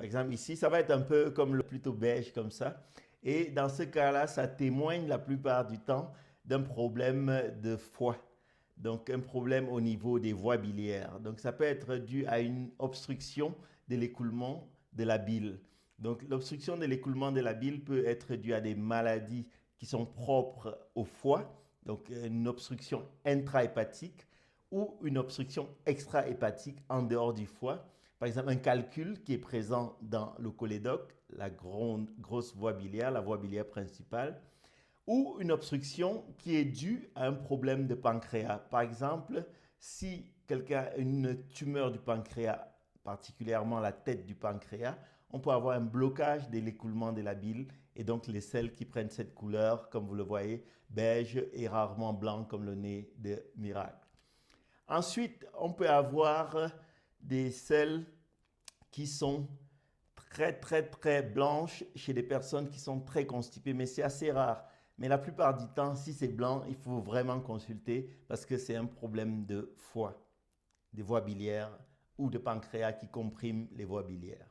exemple, ici, ça va être un peu comme le plutôt beige comme ça. Et dans ce cas-là, ça témoigne la plupart du temps d'un problème de foie. Donc, un problème au niveau des voies biliaires. Donc, ça peut être dû à une obstruction de l'écoulement de la bile. Donc, l'obstruction de l'écoulement de la bile peut être due à des maladies qui sont propres au foie, donc une obstruction intrahépatique ou une obstruction extrahépatique en dehors du foie. Par exemple, un calcul qui est présent dans le cholédoque, la grosse voie biliaire, la voie biliaire principale, ou une obstruction qui est due à un problème de pancréas. Par exemple, si quelqu'un a une tumeur du pancréas, particulièrement la tête du pancréas, on peut avoir un blocage de l'écoulement de la bile et donc les selles qui prennent cette couleur, comme vous le voyez, beige et rarement blanc comme le nez de Miracle. Ensuite, on peut avoir des selles qui sont très blanches chez des personnes qui sont très constipées, mais c'est assez rare. Mais la plupart du temps, si c'est blanc, il faut vraiment consulter parce que c'est un problème de foie, des voies biliaires ou de pancréas qui compriment les voies biliaires.